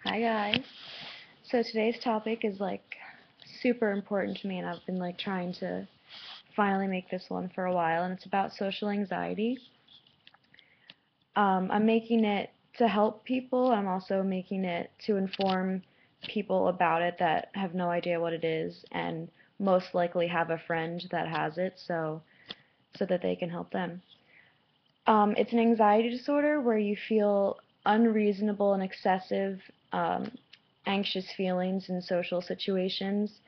Hi guys. So today's topic is super important to me, and I've been trying to finally make this one for a while, and it's about social anxiety. I'm making it to help people. I'm also making it to inform people about it that have no idea what it is and most likely have a friend that has it, so that they can help them. It's an anxiety disorder where you feel unreasonable and excessive um, anxious feelings in social situations,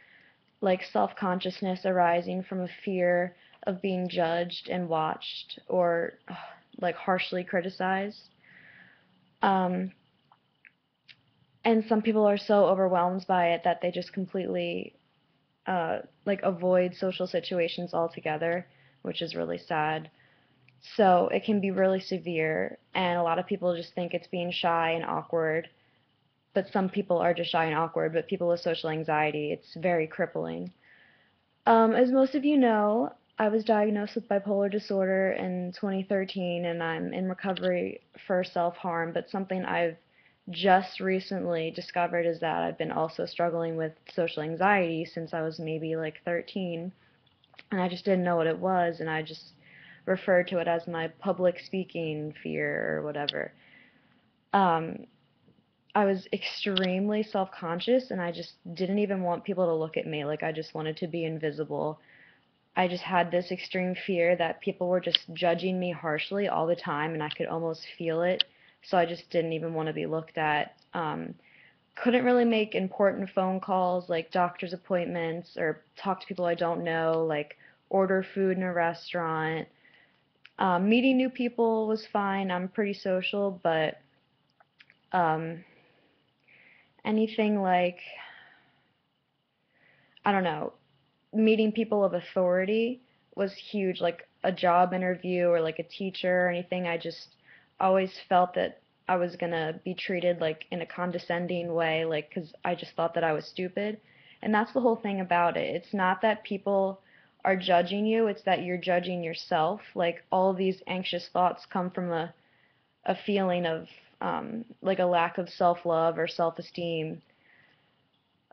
like self-consciousness arising from a fear of being judged and watched or harshly criticized. Um, and some people are so overwhelmed by it that they just completely avoid social situations altogether, which is really sad. So it can be really severe, and a lot of people just think it's being shy and awkward, but some people are just shy and awkward, but people with social anxiety, it's very crippling. As most of you know, I was diagnosed with bipolar disorder in 2013, and I'm in recovery for self-harm, but something I've just recently discovered is that I've been also struggling with social anxiety since I was maybe 13, and I just didn't know what it was, and I just referred to it as my public speaking fear or whatever. Um, I was extremely self-conscious, and I just didn't even want people to look at me. I just wanted to be invisible. I just had this extreme fear that people were just judging me harshly all the time, and I could almost feel it. So I just didn't even want to be looked at. Couldn't really make important phone calls like doctor's appointments or talk to people I don't know, like order food in a restaurant. Meeting new people was fine. I'm pretty social, but um, anything I don't know, meeting people of authority was huge, like a job interview or like a teacher or anything. I just always felt that I was gonna be treated like in a condescending way, like, 'cause I just thought that I was stupid. And that's the whole thing about it. It's not that people are judging you, it's that you're judging yourself. Like all these anxious thoughts come from a feeling of like a lack of self-love or self-esteem.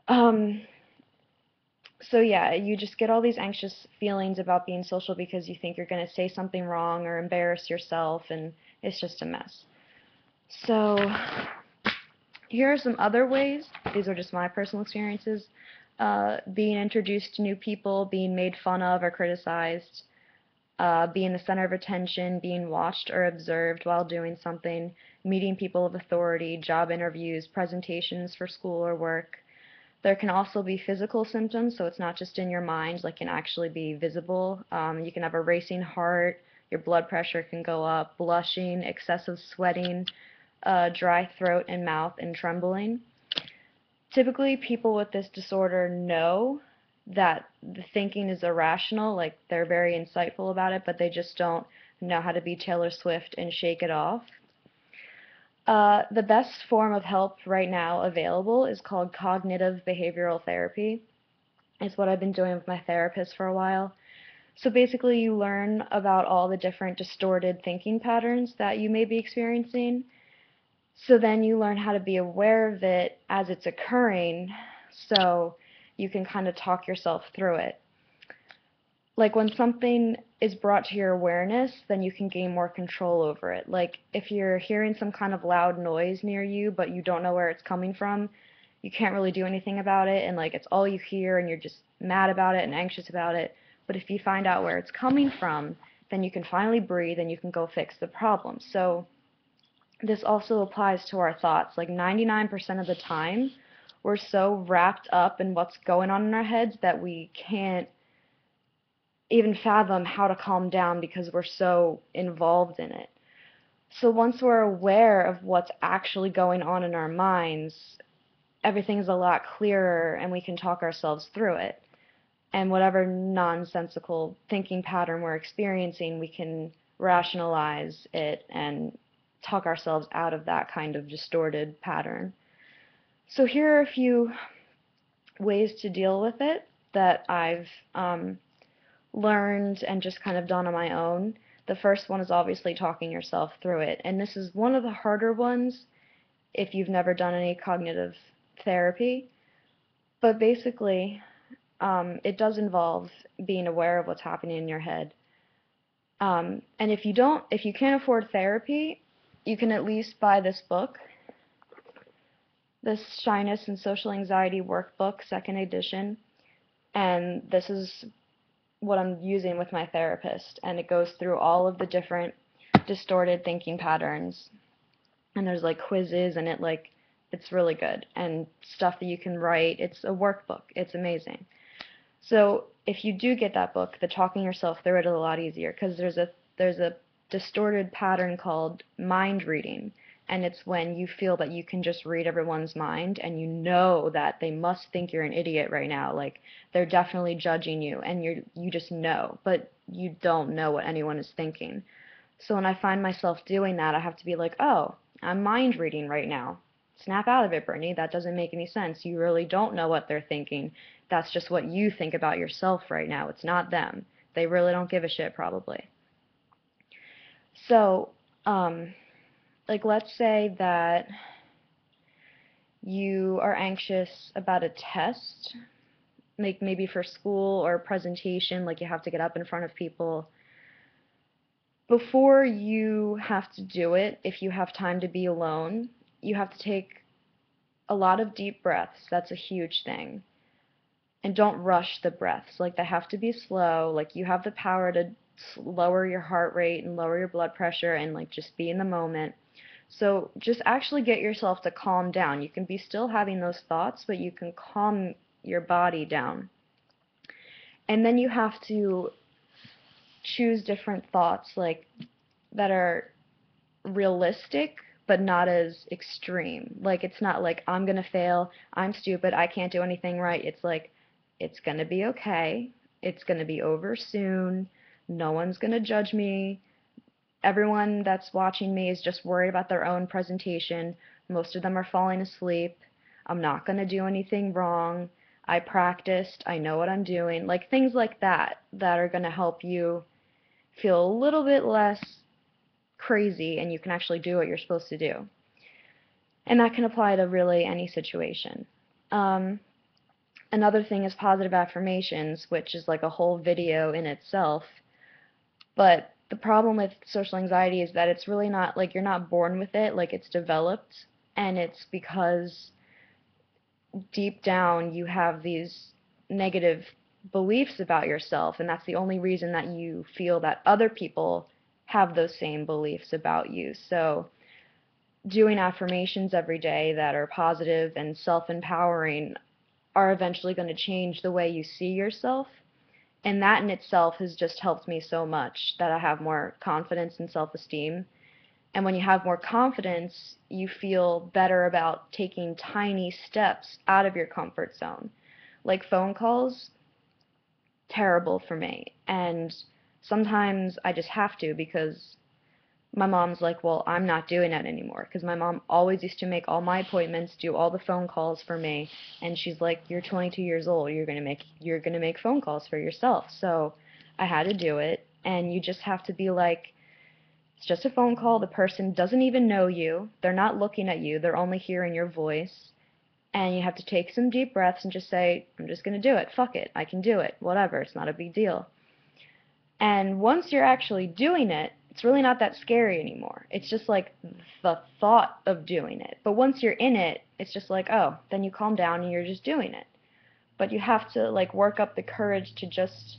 Um, so yeah, you just get all these anxious feelings about being social because you think you're going to say something wrong or embarrass yourself, and it's just a mess. So here are some other ways. These are just my personal experiences. Being introduced to new people, being made fun of or criticized, being the center of attention, being watched or observed while doing something, meeting people of authority, job interviews, presentations for school or work. There can also be physical symptoms, so it's not just in your mind, like can actually be visible. You can have a racing heart, your blood pressure can go up, blushing, excessive sweating, dry throat and mouth, and trembling. Typically, people with this disorder know that the thinking is irrational, like they're very insightful about it, but they just don't know how to be Taylor Swift and shake it off. The best form of help right now available is called cognitive behavioral therapy. It's what I've been doing with my therapist for a while. So basically, you learn about all the different distorted thinking patterns that you may be experiencing. So then you learn how to be aware of it as it's occurring, so you can kind of talk yourself through it. Like when something is brought to your awareness, then you can gain more control over it. Like if you're hearing some kind of loud noise near you, but you don't know where it's coming from, you can't really do anything about it, and like it's all you hear, and you're just mad about it and anxious about it. But if you find out where it's coming from, then you can finally breathe and you can go fix the problem. So this also applies to our thoughts. Like 99% of the time, we're so wrapped up in what's going on in our heads that we can't even fathom how to calm down because we're so involved in it. So once we're aware of what's actually going on in our minds, everything's a lot clearer and we can talk ourselves through it. And whatever nonsensical thinking pattern we're experiencing, we can rationalize it and talk ourselves out of that kind of distorted pattern. So here are a few ways to deal with it that I've learned and just kind of done on my own. The first one is obviously talking yourself through it, and this is one of the harder ones. if you've never done any cognitive therapy. But basically, it does involve being aware of what's happening in your head. And if you can't afford therapy, you can at least buy this book, this Shyness and Social Anxiety Workbook, second edition. And this is what I'm using with my therapist. And it goes through all of the different distorted thinking patterns. And there's like quizzes, and it's really good. And stuff that you can write. It's a workbook. It's amazing. So if you do get that book, the talking yourself through it is a lot easier, because there's a distorted pattern called mind reading, and it's when you feel that you can just read everyone's mind, and you know that they must think you're an idiot right now, like they're definitely judging you, and you just know, but you don't know what anyone is thinking. So when I find myself doing that, I have to be like, oh, I'm mind reading right now. Snap out of it, Brittany. That doesn't make any sense. You really don't know what they're thinking. That's just what you think about yourself right now. It's not them. They really don't give a shit, probably. So, like, let's say that you are anxious about a test, like maybe for school or a presentation, like you have to get up in front of people. Before you have to do it, if you have time to be alone, you have to take a lot of deep breaths. That's a huge thing. And don't rush the breaths. Like, they have to be slow. Like, you have the power to lower your heart rate and lower your blood pressure and like just be in the moment. So just actually get yourself to calm down. You can be still having those thoughts, but you can calm your body down. And then you have to choose different thoughts, like, that are realistic but not as extreme. Like, it's not like I'm gonna fail, I'm stupid, I can't do anything right. It's like, it's gonna be okay, it's gonna be over soon, no one's gonna judge me, everyone that's watching me is just worried about their own presentation, most of them are falling asleep, I'm not gonna do anything wrong, I practiced, I know what I'm doing. Like, things like that that are gonna help you feel a little bit less crazy, and you can actually do what you're supposed to do. And that can apply to really any situation. Um, Another thing is positive affirmations, which is like a whole video in itself. But the problem with social anxiety is that it's really not, like, you're not born with it, like, it's developed. And it's because deep down you have these negative beliefs about yourself, and that's the only reason that you feel that other people have those same beliefs about you. So doing affirmations every day that are positive and self-empowering are eventually going to change the way you see yourself. And that in itself has just helped me so much that I have more confidence and self-esteem. And when you have more confidence, you feel better about taking tiny steps out of your comfort zone. Like phone calls, terrible for me. And sometimes I just have to, because my mom's like, well, I'm not doing that anymore, because my mom always used to make all my appointments, do all the phone calls for me, and she's like, you're 22 years old, you're gonna make phone calls for yourself. So I had to do it, and you just have to be like, it's just a phone call, the person doesn't even know you, they're not looking at you, they're only hearing your voice, and you have to take some deep breaths and just say, I'm just gonna do it, fuck it, I can do it, whatever, it's not a big deal. And once you're actually doing it, it's really not that scary anymore. It's just like the thought of doing it. But once you're in it, it's just like, oh, then you calm down and you're just doing it. But you have to like work up the courage to just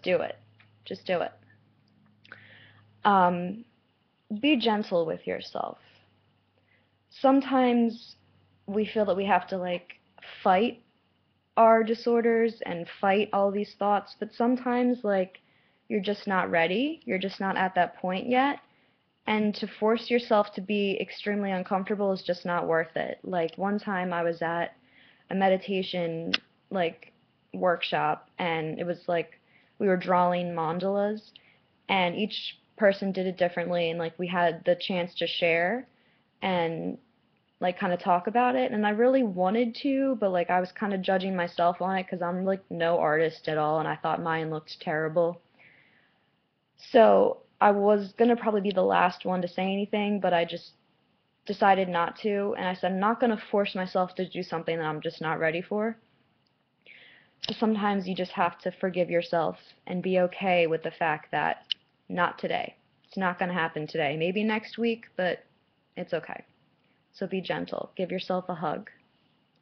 do it. Just do it. Um, be gentle with yourself. Sometimes we feel that we have to like fight our disorders and fight all these thoughts, but sometimes like you're just not ready, you're just not at that point yet, and to force yourself to be extremely uncomfortable is just not worth it. Like, one time I was at a meditation like workshop, and it was like we were drawing mandalas, and each person did it differently, and like we had the chance to share and like kind of talk about it, and I really wanted to, but like I was kind of judging myself on it because I'm like no artist at all, and I thought mine looked terrible. So I was gonna probably be the last one to say anything, but I just decided not to, and I said I'm not going to force myself to do something that I'm just not ready for. So sometimes you just have to forgive yourself and be okay with the fact that not today. It's not going to happen today. Maybe next week, but it's okay. So be gentle. Give yourself a hug.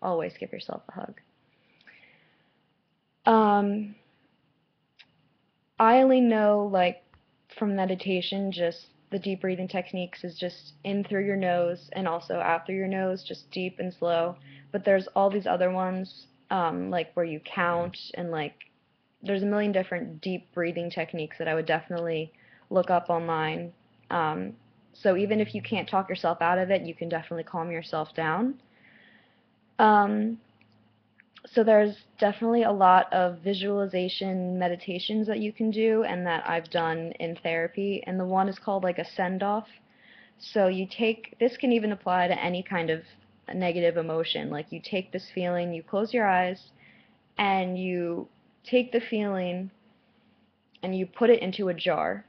Always give yourself a hug. Um, I only know, like, from meditation, just the deep breathing techniques is just in through your nose and also out through your nose, just deep and slow. But there's all these other ones, like where you count, and like there's a million different deep breathing techniques that I would definitely look up online. So even if you can't talk yourself out of it, you can definitely calm yourself down. Um, so there's definitely a lot of visualization meditations that you can do and that I've done in therapy, and the one is called like a send-off. So you take, this can even apply to any kind of negative emotion. Like you take this feeling, you close your eyes, and you take the feeling and you put it into a jar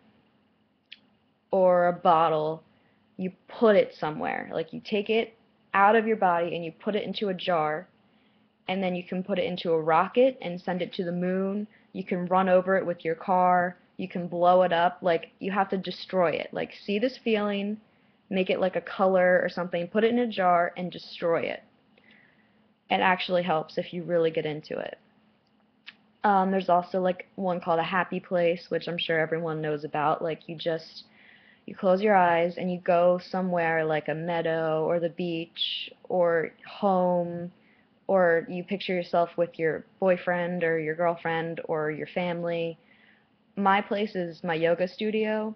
or a bottle. You put it somewhere. Like you take it out of your body and you put it into a jar, and then you can put it into a rocket and send it to the moon. You can run over it with your car. You can blow it up. Like, you have to destroy it. Like, see this feeling, make it like a color or something, put it in a jar, and destroy it. It actually helps if you really get into it. There's also like one called a happy place, which I'm sure everyone knows about. Like, you close your eyes and you go somewhere like a meadow or the beach or home, or you picture yourself with your boyfriend or your girlfriend or your family. My place is my yoga studio,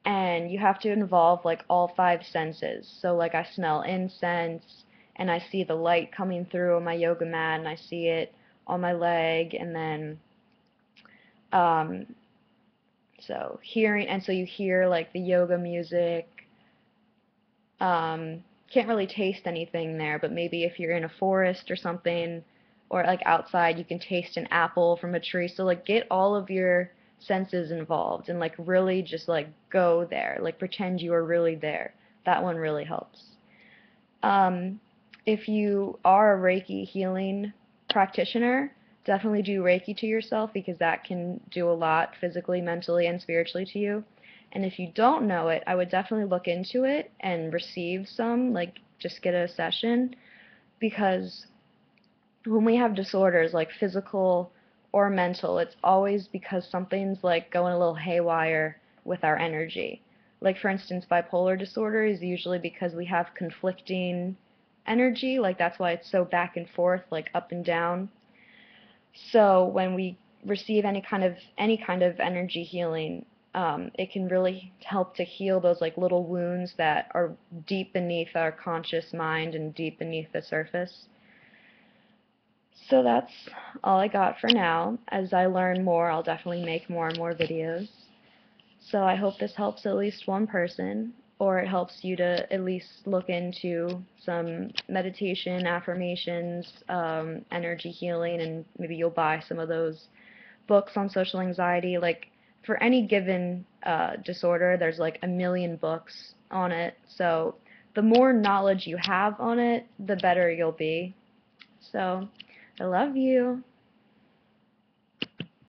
and you have to involve like all five senses. So like I smell incense, and I see the light coming through on my yoga mat, and I see it on my leg, and then um, so hearing, and so you hear like the yoga music. Can't really taste anything there, but maybe if you're in a forest or something, or like outside, you can taste an apple from a tree. So like get all of your senses involved and like really just like go there, like pretend you are really there. That one really helps. Um, if you are a Reiki healing practitioner, definitely do Reiki to yourself because that can do a lot physically, mentally, and spiritually to you. And if you don't know it, I would definitely look into it and receive some, like just get a session, because when we have disorders like physical or mental, it's always because something's like going a little haywire with our energy. Like for instance, bipolar disorder is usually because we have conflicting energy, like that's why it's so back and forth, like up and down. So when we receive any kind of energy healing, it can really help to heal those like little wounds that are deep beneath our conscious mind and deep beneath the surface. So that's all I got for now. As I learn more, I'll definitely make more and more videos. So I hope this helps at least one person, or it helps you to at least look into some meditation, affirmations, energy healing, and maybe you'll buy some of those books on social anxiety. Like for any given disorder, there's like a million books on it. So the more knowledge you have on it, the better you'll be. So I love you.